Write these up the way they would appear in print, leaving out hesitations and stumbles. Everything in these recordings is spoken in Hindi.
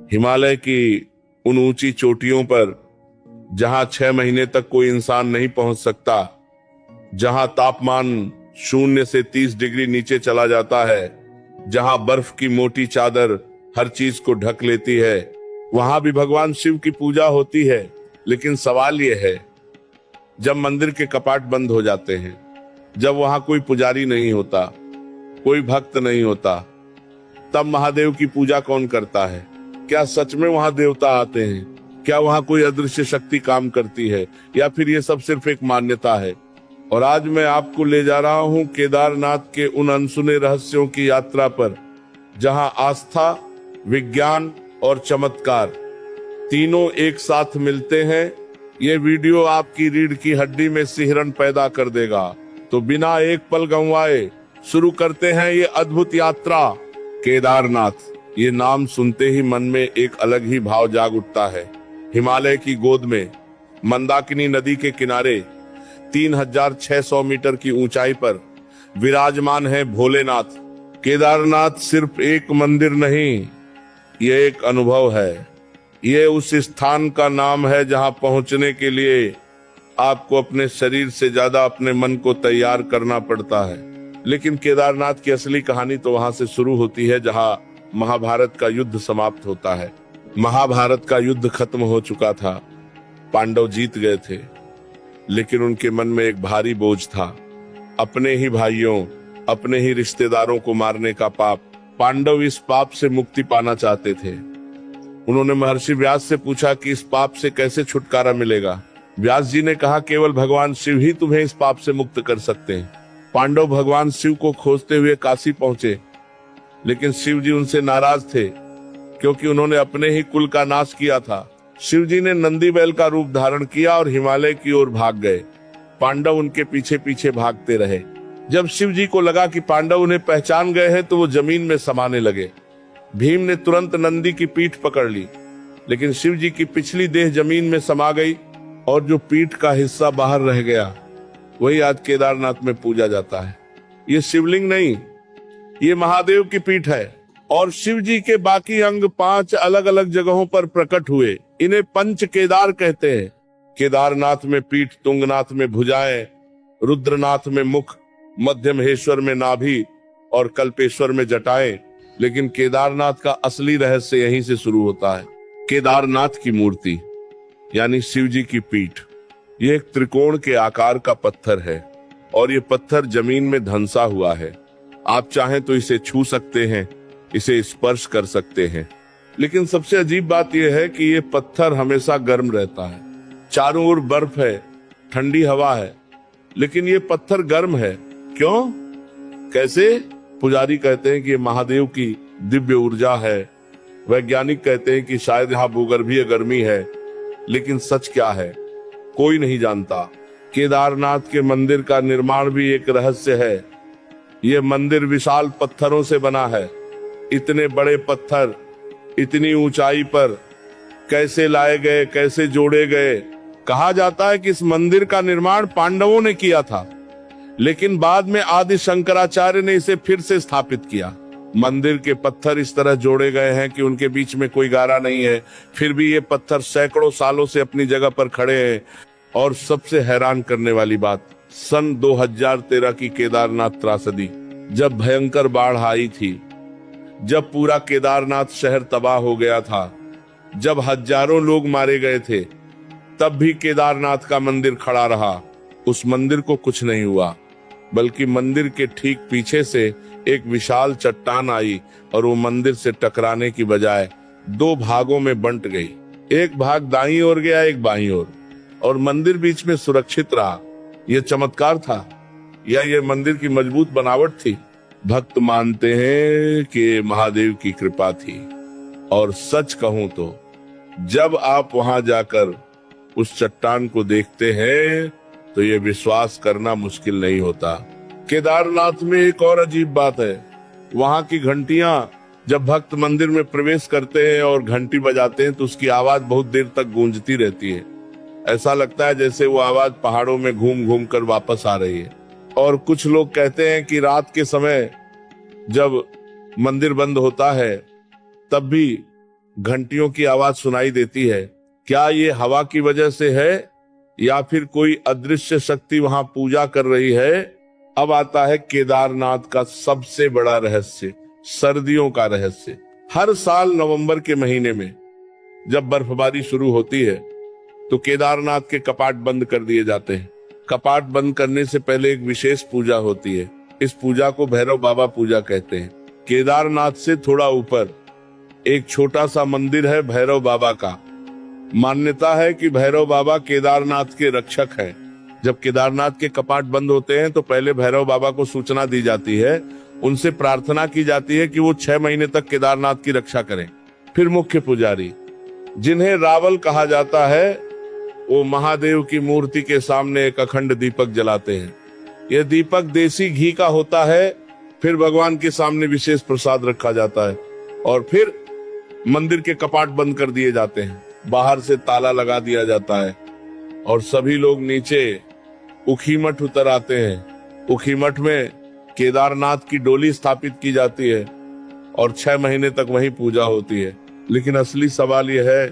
हिमालय की उन ऊंची चोटियों पर जहां 6 महीने तक कोई इंसान नहीं पहुंच सकता, जहां तापमान 0 से 30 डिग्री नीचे चला जाता है, जहां बर्फ की मोटी चादर हर चीज को ढक लेती है, वहां भी भगवान शिव की पूजा होती है। लेकिन सवाल यह है, जब मंदिर के कपाट बंद हो जाते हैं, जब वहां कोई पुजारी नहीं होता, कोई भक्त नहीं होता, तब महादेव की पूजा कौन करता है? क्या सच में वहां देवता आते हैं? क्या वहां कोई अदृश्य शक्ति काम करती है, या फिर ये सब सिर्फ एक मान्यता है? और आज मैं आपको ले जा रहा हूं केदारनाथ के उन अनसुने रहस्यों की यात्रा पर, जहां आस्था, विज्ञान और चमत्कार तीनों एक साथ मिलते हैं। ये वीडियो आपकी रीढ़ की हड्डी में सिहरन पैदा कर देगा। तो बिना एक पल गंवाए शुरू करते हैं ये अद्भुत यात्रा। केदारनाथ, ये नाम सुनते ही मन में एक अलग ही भाव जाग उठता है। हिमालय की गोद में, मंदाकिनी नदी के किनारे 3600 मीटर की ऊंचाई पर विराजमान है भोलेनाथ। केदारनाथ सिर्फ एक मंदिर नहीं, ये एक अनुभव है। ये उस स्थान का नाम है जहां पहुंचने के लिए आपको अपने शरीर से ज्यादा अपने मन को तैयार करना पड़ता है। लेकिन केदारनाथ की असली कहानी तो वहां से शुरू होती है जहां महाभारत का युद्ध समाप्त होता है। महाभारत का युद्ध खत्म हो चुका था, पांडव जीत गए थे, लेकिन उनके मन में एक भारी बोझ था, अपने ही भाइयों, अपने ही रिश्तेदारों को मारने का पाप। पांडव इस पाप से मुक्ति पाना चाहते थे। उन्होंने महर्षि व्यास से पूछा कि इस पाप से कैसे छुटकारा मिलेगा। व्यास जी ने कहा, केवल भगवान शिव ही तुम्हें इस पाप से मुक्त कर सकते हैं। पांडव भगवान शिव को खोजते हुए काशी पहुंचे, लेकिन शिव जी उनसे नाराज थे, क्योंकि उन्होंने अपने ही कुल का नाश किया था। शिव जी ने नंदी बैल का रूप धारण किया और हिमालय की ओर भाग गए। पांडव उनके पीछे पीछे भागते रहे। जब शिव जी को लगा कि पांडव उन्हें पहचान गए हैं, तो वो जमीन में समाने लगे। भीम ने तुरंत नंदी की पीठ पकड़ ली, लेकिन शिव जी की पिछली देह जमीन में समा गई और जो पीठ का हिस्सा बाहर रह गया, वही आज केदारनाथ में पूजा जाता है। ये शिवलिंग नहीं, ये महादेव की पीठ है। और शिव जी के बाकी अंग 5 अलग अलग जगहों पर प्रकट हुए। इन्हें पंच केदार कहते हैं। केदारनाथ में पीठ, तुंगनाथ में भुजाएं, रुद्रनाथ में मुख, मध्य महेश्वर में नाभि और कल्पेश्वर में जटाएं। लेकिन केदारनाथ का असली रहस्य यहीं से शुरू होता है। केदारनाथ की मूर्ति यानी शिव जी की पीठ, ये एक त्रिकोण के आकार का पत्थर है और ये पत्थर जमीन में धंसा हुआ है। आप चाहें तो इसे छू सकते हैं, इसे स्पर्श कर सकते हैं। लेकिन सबसे अजीब बात यह है कि ये पत्थर हमेशा गर्म रहता है। चारों ओर बर्फ है, ठंडी हवा है, लेकिन ये पत्थर गर्म है। क्यों? कैसे? पुजारी कहते हैं कि ये महादेव की दिव्य ऊर्जा है। वैज्ञानिक कहते हैं कि शायद यहाँ भूगर्भीय गर्मी है। लेकिन सच क्या है, कोई नहीं जानता। केदारनाथ के मंदिर का निर्माण भी एक रहस्य है। ये मंदिर विशाल पत्थरों से बना है। इतने बड़े पत्थर इतनी ऊंचाई पर कैसे लाए गए, कैसे जोड़े गए? कहा जाता है कि इस मंदिर का निर्माण पांडवों ने किया था, लेकिन बाद में आदि शंकराचार्य ने इसे फिर से स्थापित किया। मंदिर के पत्थर इस तरह जोड़े गए हैं कि उनके बीच में कोई गारा नहीं है, फिर भी ये पत्थर सैकड़ों सालों से अपनी जगह पर खड़े हैं। और सबसे हैरान करने वाली बात, सन 2013 की केदारनाथ त्रासदी, जब भयंकर बाढ़ आई थी, जब पूरा केदारनाथ शहर तबाह हो गया था, जब हजारों लोग मारे गए थे, तब भी केदारनाथ का मंदिर खड़ा रहा। उस मंदिर को कुछ नहीं हुआ, बल्कि मंदिर के ठीक पीछे से एक विशाल चट्टान आई और वो मंदिर से टकराने की बजाय 2 भागों में बंट गई। एक भाग दाईं ओर गया, एक बाईं ओर, और मंदिर बीच में सुरक्षित रहा। यह चमत्कार था या ये मंदिर की मजबूत बनावट थी? भक्त मानते हैं कि महादेव की कृपा थी। और सच कहूं तो जब आप वहां जाकर उस चट्टान को देखते हैं तो ये विश्वास करना मुश्किल नहीं होता। केदारनाथ में एक और अजीब बात है, वहां की घंटियां, जब भक्त मंदिर में प्रवेश करते हैं और घंटी बजाते हैं तो उसकी आवाज बहुत देर तक गूंजती रहती है। ऐसा लगता है जैसे वो आवाज पहाड़ों में घूम घूम कर वापस आ रही है। और कुछ लोग कहते हैं कि रात के समय जब मंदिर बंद होता है, तब भी घंटियों की आवाज सुनाई देती है। क्या ये हवा की वजह से है या फिर कोई अदृश्य शक्ति वहां पूजा कर रही है? अब आता है केदारनाथ का सबसे बड़ा रहस्य, सर्दियों का रहस्य। हर साल नवंबर के महीने में जब बर्फबारी शुरू होती है तो केदारनाथ के कपाट बंद कर दिए जाते हैं। कपाट बंद करने से पहले एक विशेष पूजा होती है। इस पूजा को भैरव बाबा पूजा कहते हैं। केदारनाथ से थोड़ा ऊपर एक छोटा सा मंदिर है भैरव बाबा का। मान्यता है कि भैरव बाबा केदारनाथ के रक्षक हैं। जब केदारनाथ के कपाट बंद होते हैं तो पहले भैरव बाबा को सूचना दी जाती है, उनसे प्रार्थना की जाती है कि वो 6 महीने तक केदारनाथ की रक्षा करें। फिर मुख्य पुजारी, जिन्हें रावल कहा जाता है, वो महादेव की मूर्ति के सामने एक अखंड दीपक जलाते हैं। यह दीपक देसी घी का होता है। फिर भगवान के सामने विशेष प्रसाद रखा जाता है और फिर मंदिर के कपाट बंद कर दिए जाते हैं। बाहर से ताला लगा दिया जाता है और सभी लोग नीचे उखीमठ उतर आते हैं। उखीमठ में केदारनाथ की डोली स्थापित की जाती है और 6 महीने तक वहीं पूजा होती है। लेकिन असली सवाल यह है,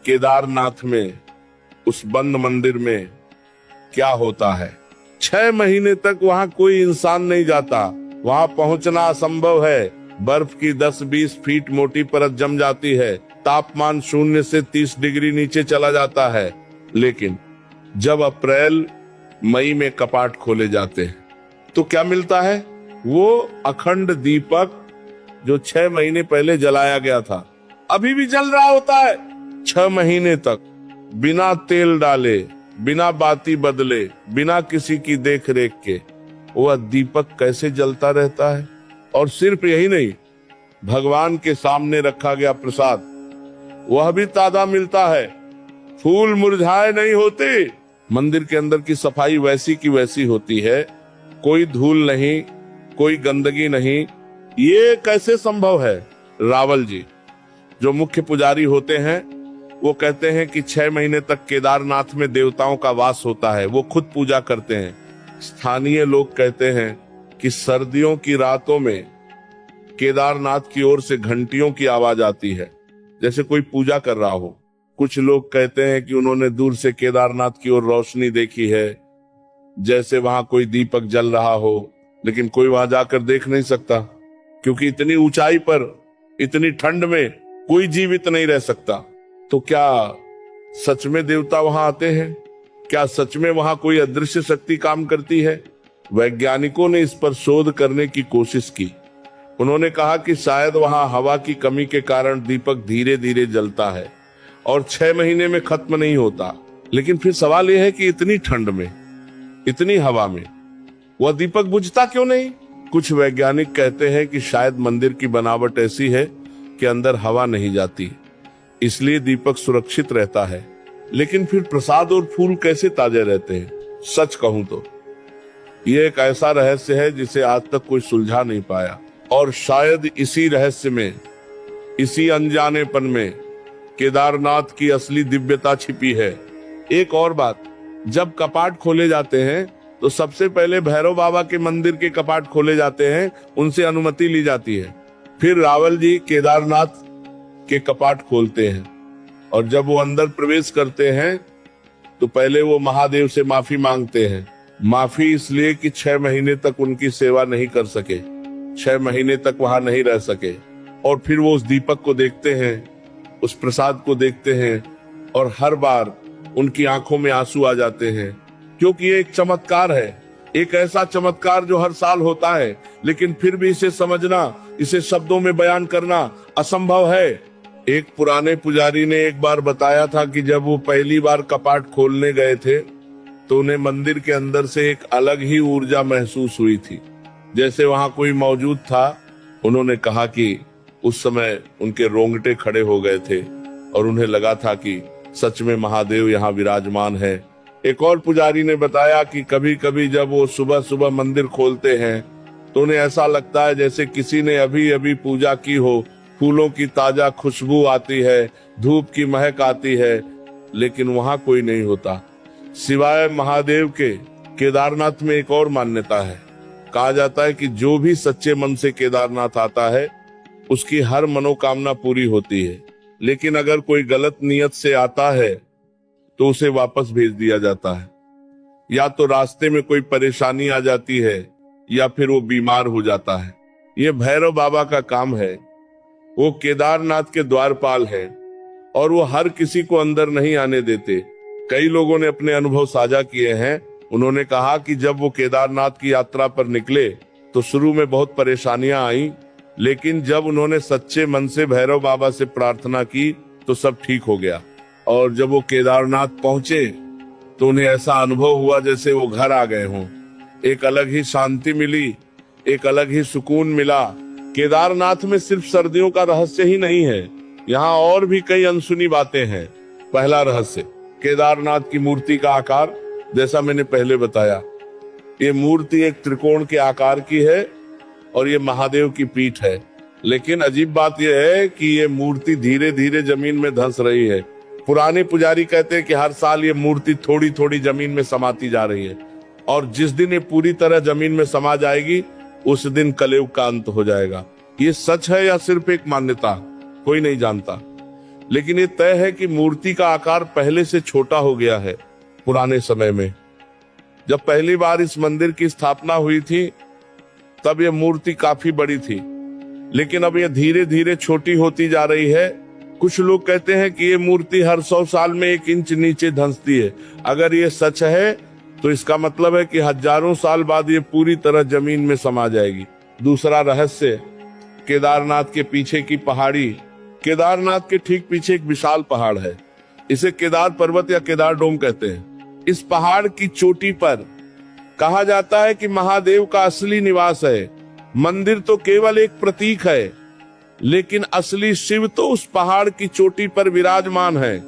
केदारनाथ में उस बंद मंदिर में क्या होता है? 6 महीने तक वहां कोई इंसान नहीं जाता। वहां पहुंचना असंभव है। बर्फ की 10-20 फीट मोटी परत जम जाती है। तापमान 0 से 30 डिग्री नीचे चला जाता है। लेकिन जब अप्रैल मई में कपाट खोले जाते हैं तो क्या मिलता है? वो अखंड दीपक जो 6 महीने पहले जलाया गया था अभी भी जल रहा होता है। 6 महीने तक बिना तेल डाले, बिना बाती बदले, बिना किसी की देख रेख के वह दीपक कैसे जलता रहता है? और सिर्फ यही नहीं, भगवान के सामने रखा गया प्रसाद वह भी ताजा मिलता है। फूल मुरझाए नहीं होते। मंदिर के अंदर की सफाई वैसी की वैसी होती है। कोई धूल नहीं, कोई गंदगी नहीं। ये कैसे संभव है? रावल जी जो मुख्य पुजारी होते हैं वो कहते हैं कि 6 महीने तक केदारनाथ में देवताओं का वास होता है। वो खुद पूजा करते हैं। स्थानीय लोग कहते हैं कि सर्दियों की रातों में केदारनाथ की ओर से घंटियों की आवाज आती है, जैसे कोई पूजा कर रहा हो। कुछ लोग कहते हैं कि उन्होंने दूर से केदारनाथ की ओर रोशनी देखी है, जैसे वहां कोई दीपक जल रहा हो, लेकिन कोई वहां जाकर देख नहीं सकता क्योंकि इतनी ऊंचाई पर, इतनी ठंड में कोई जीवित नहीं रह सकता। तो क्या सच में देवता वहां आते हैं? क्या सच में वहां कोई अदृश्य शक्ति काम करती है? वैज्ञानिकों ने इस पर शोध करने की कोशिश की। उन्होंने कहा कि शायद वहां हवा की कमी के कारण दीपक धीरे धीरे जलता है और 6 महीने में खत्म नहीं होता। लेकिन फिर सवाल यह है कि इतनी ठंड में, इतनी हवा में वह दीपक बुझता क्यों नहीं? कुछ वैज्ञानिक कहते हैं कि शायद मंदिर की बनावट ऐसी है कि अंदर हवा नहीं जाती, इसलिए दीपक सुरक्षित रहता है। लेकिन फिर प्रसाद और फूल कैसे ताजे रहते हैं? सच कहूं तो यह एक ऐसा रहस्य है जिसे आज तक कोई सुलझा नहीं पाया। और शायद इसी रहस्य में, इसी अनजानेपन में केदारनाथ की असली दिव्यता छिपी है। एक और बात, जब कपाट खोले जाते हैं तो सबसे पहले भैरव बाबा के मंदिर के कपाट खोले जाते हैं, उनसे अनुमति ली जाती है। फिर रावल जी केदारनाथ के कपाट खोलते हैं और जब वो अंदर प्रवेश करते हैं तो पहले वो महादेव से माफी मांगते हैं। माफी इसलिए कि 6 महीने तक उनकी सेवा नहीं कर सके, 6 महीने तक वहां नहीं रह सके। और फिर वो उस दीपक को देखते हैं, उस प्रसाद को देखते हैं और हर बार उनकी आंखों में आंसू आ जाते हैं, क्योंकि ये एक चमत्कार है। एक ऐसा चमत्कार जो हर साल होता है, लेकिन फिर भी इसे समझना, इसे शब्दों में बयान करना असंभव है। एक पुराने पुजारी ने एक बार बताया था कि जब वो पहली बार कपाट खोलने गए थे तो उन्हें मंदिर के अंदर से एक अलग ही ऊर्जा महसूस हुई थी, जैसे वहां कोई मौजूद था। उन्होंने कहा कि उस समय उनके रोंगटे खड़े हो गए थे और उन्हें लगा था कि सच में महादेव यहाँ विराजमान है। एक और पुजारी ने बताया कि कभी कभी जब वो सुबह सुबह मंदिर खोलते हैं तो उन्हें ऐसा लगता है जैसे किसी ने अभी अभी पूजा की हो। फूलों की ताजा खुशबू आती है, धूप की महक आती है, लेकिन वहां कोई नहीं होता सिवाय महादेव के। केदारनाथ में एक और मान्यता है। कहा जाता है कि जो भी सच्चे मन से केदारनाथ आता है उसकी हर मनोकामना पूरी होती है। लेकिन अगर कोई गलत नियत से आता है तो उसे वापस भेज दिया जाता है। या तो रास्ते में कोई परेशानी आ जाती है या फिर वो बीमार हो जाता है। ये भैरव बाबा का काम है। वो केदारनाथ के द्वारपाल है और वो हर किसी को अंदर नहीं आने देते। कई लोगों ने अपने अनुभव साझा किए हैं। उन्होंने कहा कि जब वो केदारनाथ की यात्रा पर निकले तो शुरू में बहुत परेशानियां आई, लेकिन जब उन्होंने सच्चे मन से भैरव बाबा से प्रार्थना की तो सब ठीक हो गया। और जब वो केदारनाथ पहुंचे तो उन्हें ऐसा अनुभव हुआ जैसे वो घर आ गए हों। एक अलग ही शांति मिली, एक अलग ही सुकून मिला। केदारनाथ में सिर्फ सर्दियों का रहस्य ही नहीं है, यहाँ और भी कई अनसुनी बातें हैं। पहला रहस्य, केदारनाथ की मूर्ति का आकार। जैसा मैंने पहले बताया, ये मूर्ति एक त्रिकोण के आकार की है और ये महादेव की पीठ है। लेकिन अजीब बात यह है कि ये मूर्ति धीरे धीरे जमीन में धंस रही है। पुराने पुजारी कहते हैं कि हर साल ये मूर्ति थोड़ी थोड़ी जमीन में समाती जा रही है और जिस दिन ये पूरी तरह जमीन में समा जाएगी उस दिन कलयुग का अंत हो जाएगा। ये सच है या सिर्फ एक मान्यता, कोई नहीं जानता। लेकिन ये तय है कि मूर्ति का आकार पहले से छोटा हो गया है। पुराने समय में जब पहली बार इस मंदिर की स्थापना हुई थी तब ये मूर्ति काफी बड़ी थी, लेकिन अब ये धीरे धीरे छोटी होती जा रही है। कुछ लोग कहते हैं कि ये मूर्ति हर 100 साल में 1 इंच नीचे धंसती है। अगर ये सच है तो इसका मतलब है कि हजारों साल बाद ये पूरी तरह जमीन में समा जाएगी। दूसरा रहस्य, केदारनाथ के पीछे की पहाड़ी। केदारनाथ के ठीक पीछे एक विशाल पहाड़ है। इसे केदार पर्वत या केदार डोम कहते हैं। इस पहाड़ की चोटी पर कहा जाता है कि महादेव का असली निवास है। मंदिर तो केवल एक प्रतीक है, लेकिन असली शिव तो उस पहाड़ की चोटी पर विराजमान है।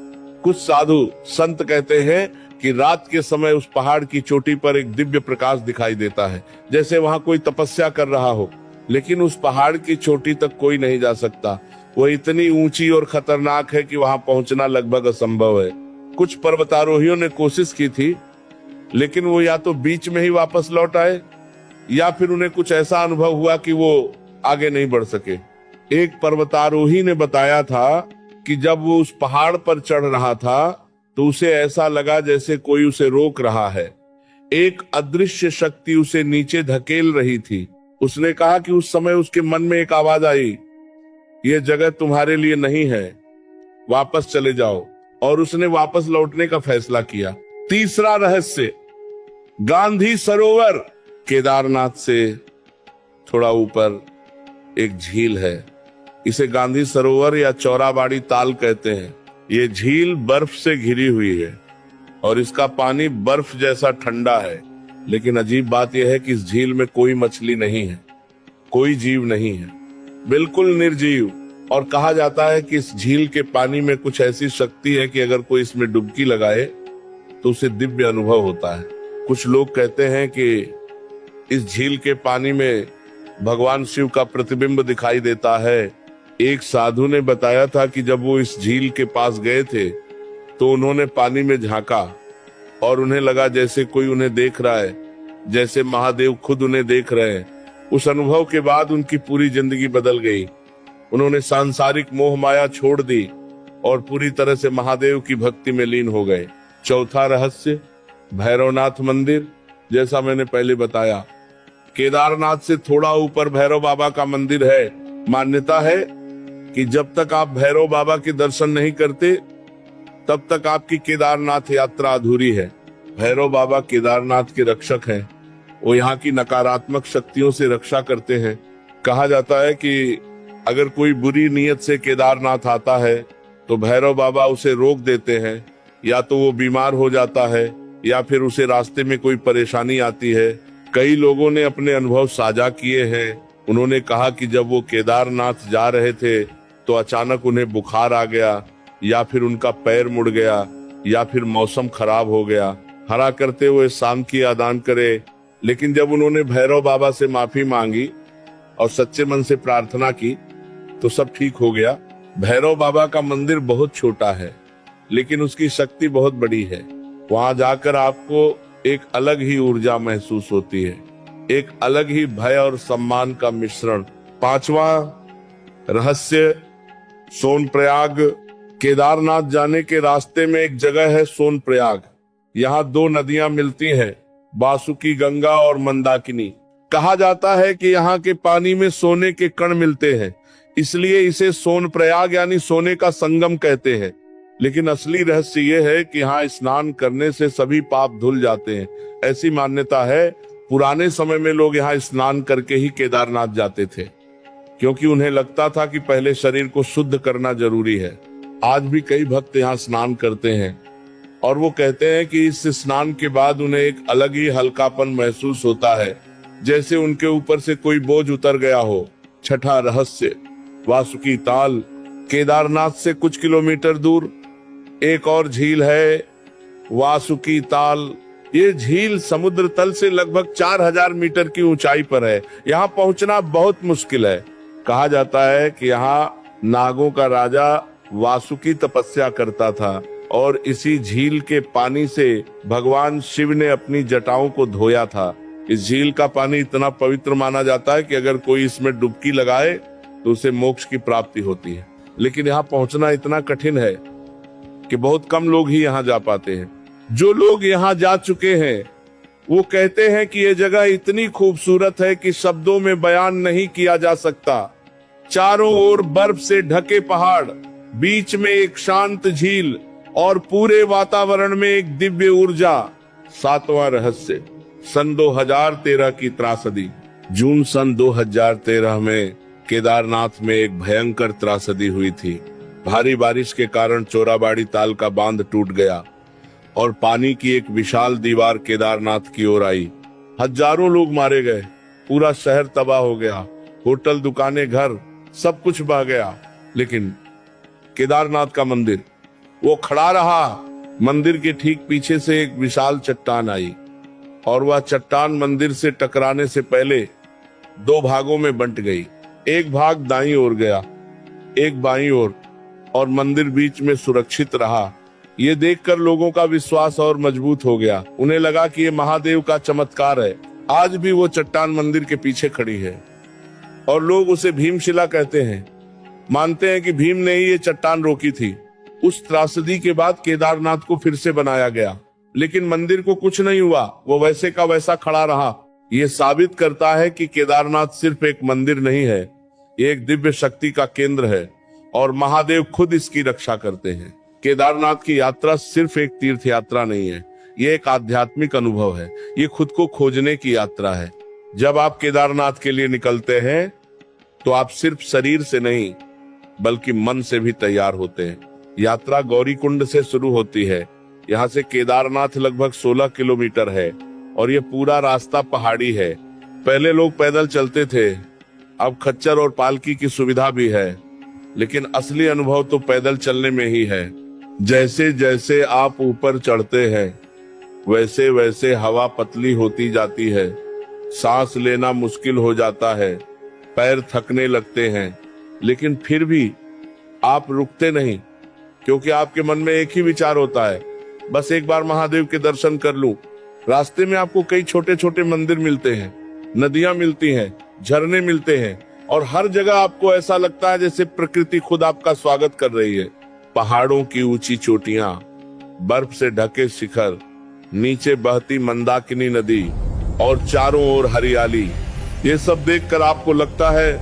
कुछ साधु संत कहते हैं कि रात के समय उस पहाड़ की चोटी पर एक दिव्य प्रकाश दिखाई देता है, जैसे वहां कोई तपस्या कर रहा हो। लेकिन उस पहाड़ की चोटी तक कोई नहीं जा सकता। वो इतनी ऊंची और खतरनाक है कि वहां पहुंचना लगभग असंभव है। कुछ पर्वतारोहियों ने कोशिश की थी, लेकिन वो या तो बीच में ही वापस लौट आए या फिर उन्हें कुछ ऐसा अनुभव हुआ कि वो आगे नहीं बढ़ सके। एक पर्वतारोही ने बताया था कि जब वो उस पहाड़ पर चढ़ रहा था तो उसे ऐसा लगा जैसे कोई उसे रोक रहा है। एक अदृश्य शक्ति उसे नीचे धकेल रही थी। उसने कहा कि उस समय उसके मन में एक आवाज आई, ये जगह तुम्हारे लिए नहीं है, वापस चले जाओ। और उसने वापस लौटने का फैसला किया। तीसरा रहस्य, गांधी सरोवर। केदारनाथ से थोड़ा ऊपर एक झील है। इसे गांधी सरोवर या चौराबाड़ी ताल कहते हैं। ये झील बर्फ से घिरी हुई है और इसका पानी बर्फ जैसा ठंडा है। लेकिन अजीब बात यह है कि इस झील में कोई मछली नहीं है, कोई जीव नहीं है, बिल्कुल निर्जीव। और कहा जाता है कि इस झील के पानी में कुछ ऐसी शक्ति है कि अगर कोई इसमें डुबकी लगाए तो उसे दिव्य अनुभव होता है। कुछ लोग कहते हैं कि इस झील के पानी में भगवान शिव का प्रतिबिंब दिखाई देता है। एक साधु ने बताया था कि जब वो इस झील के पास गए थे तो उन्होंने पानी में झांका और उन्हें लगा जैसे कोई उन्हें देख रहा है, जैसे महादेव खुद उन्हें देख रहे हैं। उस अनुभव के बाद उनकी पूरी जिंदगी बदल गई। उन्होंने सांसारिक मोह माया छोड़ दी और पूरी तरह से महादेव की भक्ति में लीन हो गए। चौथा रहस्य, भैरवनाथ मंदिर। जैसा मैंने पहले बताया, केदारनाथ से थोड़ा ऊपर भैरव बाबा का मंदिर है। मान्यता है कि जब तक आप भैरव बाबा के दर्शन नहीं करते तब तक आपकी केदारनाथ यात्रा अधूरी है। भैरव बाबा केदारनाथ के रक्षक हैं। वो यहाँ की नकारात्मक शक्तियों से रक्षा करते हैं। कहा जाता है कि अगर कोई बुरी नीयत से केदारनाथ आता है तो भैरव बाबा उसे रोक देते हैं। या तो वो बीमार हो जाता है या फिर उसे रास्ते में कोई परेशानी आती है। कई लोगों ने अपने अनुभव साझा किए हैं। उन्होंने कहा कि जब वो केदारनाथ जा रहे थे तो अचानक उन्हें बुखार आ गया, या फिर उनका पैर मुड़ गया, या फिर मौसम खराब हो गया। हरा करते हुए शाम की आदान करे, लेकिन जब उन्होंने भैरव बाबा से माफी मांगी और सच्चे मन से प्रार्थना की तो सब ठीक हो गया। भैरव बाबा का मंदिर बहुत छोटा है, लेकिन उसकी शक्ति बहुत बड़ी है। वहां जाकर आपको एक अलग ही ऊर्जा महसूस होती है, एक अलग ही भय और सम्मान का मिश्रण। पांचवा रहस्य, सोनप्रयाग केदारनाथ जाने के रास्ते में एक जगह है सोनप्रयाग। यहाँ दो नदियां मिलती हैं, बासुकी गंगा और मंदाकिनी। कहा जाता है कि यहाँ के पानी में सोने के कण मिलते हैं, इसलिए इसे सोनप्रयाग यानी सोने का संगम कहते हैं। लेकिन असली रहस्य ये है कि यहाँ स्नान करने से सभी पाप धुल जाते हैं। ऐसी मान्यता है। पुराने समय में लोग यहाँ स्नान करके ही केदारनाथ जाते थे, क्योंकि उन्हें लगता था कि पहले शरीर को शुद्ध करना जरूरी है। आज भी कई भक्त यहाँ स्नान करते हैं और वो कहते हैं कि इस स्नान के बाद उन्हें एक अलग ही हल्कापन महसूस होता है, जैसे उनके ऊपर से कोई बोझ उतर गया हो। छठा रहस्य, वासुकी ताल। केदारनाथ से कुछ किलोमीटर दूर एक और झील है, वासुकी ताल। ये झील समुद्र तल से लगभग 4000 मीटर की ऊंचाई पर है। यहाँ पहुंचना बहुत मुश्किल है। कहा जाता है कि यहाँ नागों का राजा वासुकी तपस्या करता था और इसी झील के पानी से भगवान शिव ने अपनी जटाओं को धोया था। इस झील का पानी इतना पवित्र माना जाता है कि अगर कोई इसमें डुबकी लगाए तो उसे मोक्ष की प्राप्ति होती है। लेकिन यहाँ पहुंचना इतना कठिन है कि बहुत कम लोग ही यहाँ जा पाते हैं। जो लोग यहाँ जा चुके हैं वो कहते हैं कि ये जगह इतनी खूबसूरत है कि शब्दों में बयान नहीं किया जा सकता। चारों ओर बर्फ से ढके पहाड़, बीच में एक शांत झील और पूरे वातावरण में एक दिव्य ऊर्जा। सातवां रहस्य, सन 2013 की त्रासदी। जून सन 2013 में केदारनाथ में एक भयंकर त्रासदी हुई थी। भारी बारिश के कारण चोराबाड़ी ताल का बांध टूट गया और पानी की एक विशाल दीवार केदारनाथ की ओर आई। हजारों लोग मारे गए, पूरा शहर तबाह हो गया, होटल, दुकानें, घर सब कुछ बह गया। लेकिन केदारनाथ का मंदिर वो खड़ा रहा। मंदिर के ठीक पीछे से एक विशाल चट्टान आई और वह चट्टान मंदिर से टकराने से पहले दो भागों में बंट गई। एक भाग दाईं ओर गया, एक बाईं ओर, और मंदिर बीच में सुरक्षित रहा। ये देखकर लोगों का विश्वास और मजबूत हो गया। उन्हें लगा कि ये महादेव का चमत्कार है। आज भी वो चट्टान मंदिर के पीछे खड़ी है और लोग उसे भीमशिला कहते हैं। मानते हैं कि भीम ने ही ये चट्टान रोकी थी। उस त्रासदी के बाद केदारनाथ को फिर से बनाया गया, लेकिन मंदिर को कुछ नहीं हुआ, वो वैसे का वैसा खड़ा रहा। ये साबित करता है कि केदारनाथ सिर्फ एक मंदिर नहीं है, ये एक दिव्य शक्ति का केंद्र है और महादेव खुद इसकी रक्षा करते हैं। केदारनाथ की यात्रा सिर्फ एक तीर्थ यात्रा नहीं है, ये एक आध्यात्मिक अनुभव है। ये खुद को खोजने की यात्रा है। जब आप केदारनाथ के लिए निकलते हैं तो आप सिर्फ शरीर से नहीं बल्कि मन से भी तैयार होते हैं। यात्रा गौरीकुंड से शुरू होती है। यहाँ से केदारनाथ लगभग 16 किलोमीटर है और ये पूरा रास्ता पहाड़ी है। पहले लोग पैदल चलते थे, अब खच्चर और पालकी की सुविधा भी है, लेकिन असली अनुभव तो पैदल चलने में ही है। जैसे जैसे आप ऊपर चढ़ते हैं वैसे वैसे हवा पतली होती जाती है, सांस लेना मुश्किल हो जाता है, पैर थकने लगते हैं, लेकिन फिर भी आप रुकते नहीं, क्योंकि आपके मन में एक ही विचार होता है, बस एक बार महादेव के दर्शन कर लूं। रास्ते में आपको कई छोटे छोटे मंदिर मिलते हैं, नदियां मिलती हैं, झरने मिलते हैं और हर जगह आपको ऐसा लगता है जैसे प्रकृति खुद आपका स्वागत कर रही है। पहाड़ों की ऊंची चोटियां, बर्फ से ढके शिखर, नीचे बहती मंदाकिनी नदी और चारों ओर हरियाली, ये सब देखकर आपको लगता है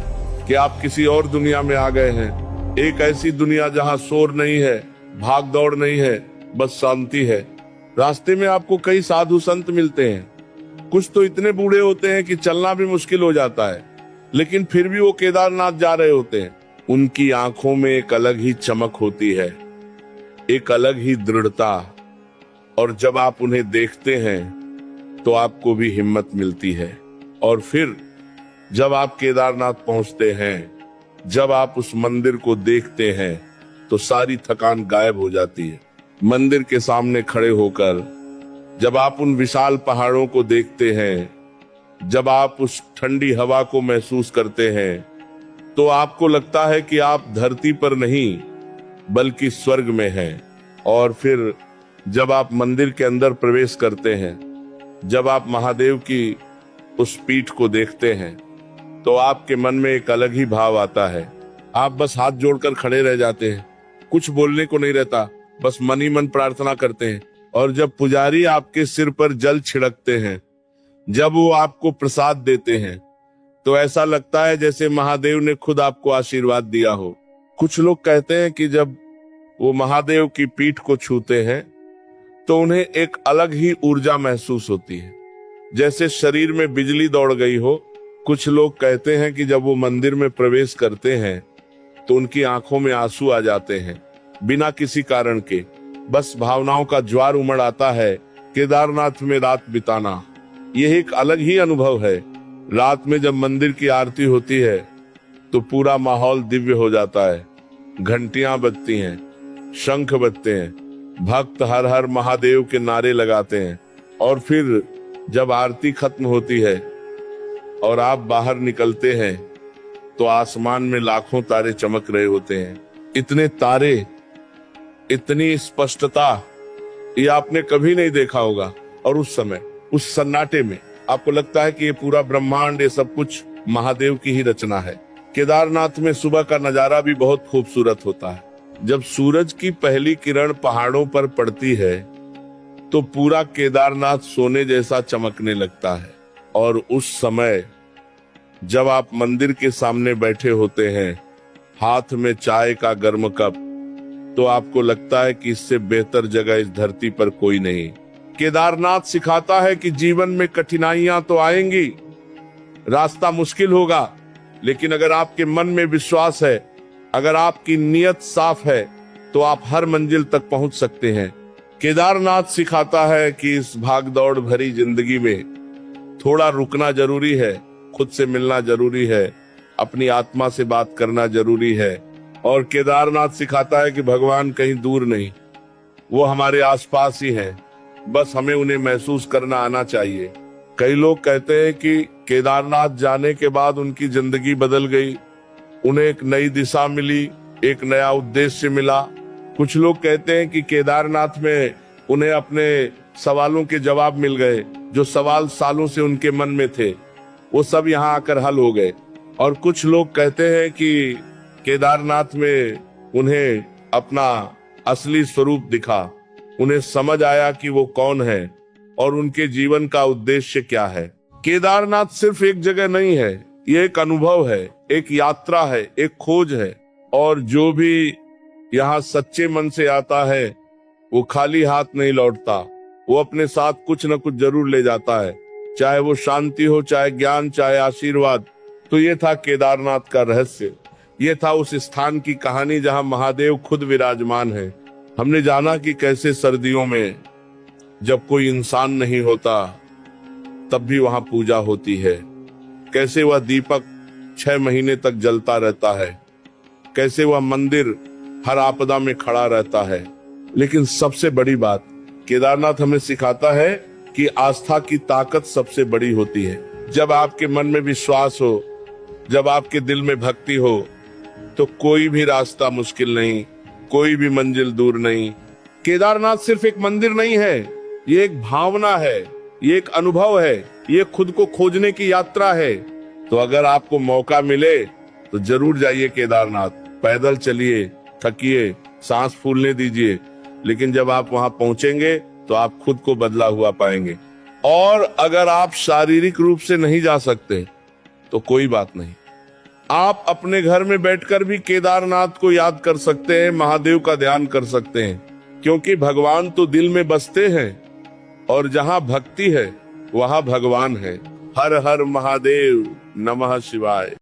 कि आप किसी और दुनिया में आ गए हैं। एक ऐसी दुनिया जहां शोर नहीं है, भाग दौड़ नहीं है, बस शांति है। रास्ते में आपको कई साधु संत मिलते हैं। कुछ तो इतने बूढ़े होते हैं कि चलना भी मुश्किल हो जाता है, लेकिन फिर भी वो केदारनाथ जा रहे होते हैं। उनकी आंखों में एक अलग ही चमक होती है, एक अलग ही दृढ़ता, और जब आप उन्हें देखते हैं तो आपको भी हिम्मत मिलती है। और फिर जब आप केदारनाथ पहुंचते हैं, जब आप उस मंदिर को देखते हैं तो सारी थकान गायब हो जाती है। मंदिर के सामने खड़े होकर जब आप उन विशाल पहाड़ों को देखते हैं, जब आप उस ठंडी हवा को महसूस करते हैं, तो आपको लगता है कि आप धरती पर नहीं बल्कि स्वर्ग में हैं। और फिर जब आप मंदिर के अंदर प्रवेश करते हैं, जब आप महादेव की उस पीठ को देखते हैं, तो आपके मन में एक अलग ही भाव आता है। आप बस हाथ जोड़कर खड़े रह जाते हैं। कुछ बोलने को नहीं रहता, बस मन ही मन प्रार्थना करते हैं। और जब पुजारी आपके सिर पर जल छिड़कते हैं, जब वो आपको प्रसाद देते हैं, तो ऐसा लगता है जैसे महादेव ने खुद आपको आशीर्वाद दिया हो। कुछ लोग कहते हैं कि जब वो महादेव की पीठ को छूते हैं तो उन्हें एक अलग ही ऊर्जा महसूस होती है, जैसे शरीर में बिजली दौड़ गई हो। कुछ लोग कहते हैं कि जब वो मंदिर में प्रवेश करते हैं तो उनकी आंखों में आंसू आ जाते हैं, बिना किसी कारण के। बस भावनाओं का ज्वार उमड़ आता है। केदारनाथ में रात बिताना यह एक अलग ही अनुभव है। रात में जब मंदिर की आरती होती है तो पूरा माहौल दिव्य हो जाता है। घंटियां बजती हैं, शंख बजते हैं, भक्त हर हर महादेव के नारे लगाते हैं। और फिर जब आरती खत्म होती है और आप बाहर निकलते हैं तो आसमान में लाखों तारे चमक रहे होते हैं। इतने तारे, इतनी स्पष्टता, ये आपने कभी नहीं देखा होगा। और उस समय, उस सन्नाटे में आपको लगता है कि ये पूरा ब्रह्मांड, ये सब कुछ महादेव की ही रचना है। केदारनाथ में सुबह का नजारा भी बहुत खूबसूरत होता है। जब सूरज की पहली किरण पहाड़ों पर पड़ती है तो पूरा केदारनाथ सोने जैसा चमकने लगता है। और उस समय जब आप मंदिर के सामने बैठे होते हैं, हाथ में चाय का गर्म कप, तो आपको लगता है कि इससे बेहतर जगह इस धरती पर कोई नहीं। केदारनाथ सिखाता है कि जीवन में कठिनाइयां तो आएंगी, रास्ता मुश्किल होगा, लेकिन अगर आपके मन में विश्वास है, अगर आपकी नीयत साफ है, तो आप हर मंजिल तक पहुंच सकते हैं। केदारनाथ सिखाता है कि इस भागदौड़ भरी जिंदगी में थोड़ा रुकना जरूरी है, खुद से मिलना जरूरी है, अपनी आत्मा से बात करना जरूरी है। और केदारनाथ सिखाता है कि भगवान कहीं दूर नहीं, वो हमारे आसपास ही है, बस हमें उन्हें महसूस करना आना चाहिए। कई लोग कहते हैं कि केदारनाथ जाने के बाद उनकी जिंदगी बदल गई, उन्हें एक नई दिशा मिली, एक नया उद्देश्य मिला। कुछ लोग कहते हैं कि केदारनाथ में उन्हें अपने सवालों के जवाब मिल गए, जो सवाल सालों से उनके मन में थे, वो सब यहाँ आकर हल हो गए। और कुछ लोग कहते हैं कि केदारनाथ में उन्हें अपना असली स्वरूप दिखा, उन्हें समझ आया कि वो कौन है और उनके जीवन का उद्देश्य क्या है। केदारनाथ सिर्फ एक जगह नहीं है, ये एक अनुभव है, एक यात्रा है, एक खोज है। और जो भी यहाँ सच्चे मन से आता है वो खाली हाथ नहीं लौटता, वो अपने साथ कुछ न कुछ जरूर ले जाता है, चाहे वो शांति हो, चाहे ज्ञान, चाहे आशीर्वाद। तो ये था केदारनाथ का रहस्य, ये था उस स्थान की कहानी जहाँ महादेव खुद विराजमान है। हमने जाना कि कैसे सर्दियों में जब कोई इंसान नहीं होता तब भी वहां पूजा होती है, कैसे वह दीपक 6 महीने तक जलता रहता है, कैसे वह मंदिर हर आपदा में खड़ा रहता है। लेकिन सबसे बड़ी बात, केदारनाथ हमें सिखाता है कि आस्था की ताकत सबसे बड़ी होती है। जब आपके मन में विश्वास हो, जब आपके दिल में भक्ति हो, तो कोई भी रास्ता मुश्किल नहीं, कोई भी मंजिल दूर नहीं। केदारनाथ सिर्फ एक मंदिर नहीं है, ये एक भावना है, ये एक अनुभव है, ये खुद को खोजने की यात्रा है। तो अगर आपको मौका मिले तो जरूर जाइए केदारनाथ। पैदल चलिए, थकिए, सांस फूलने दीजिए, लेकिन जब आप वहां पहुंचेंगे तो आप खुद को बदला हुआ पाएंगे। और अगर आप शारीरिक रूप से नहीं जा सकते तो कोई बात नहीं, आप अपने घर में बैठकर भी केदारनाथ को याद कर सकते हैं, महादेव का ध्यान कर सकते हैं, क्योंकि भगवान तो दिल में बसते हैं और जहाँ भक्ति है वहाँ भगवान है। हर हर महादेव, नमः शिवाय।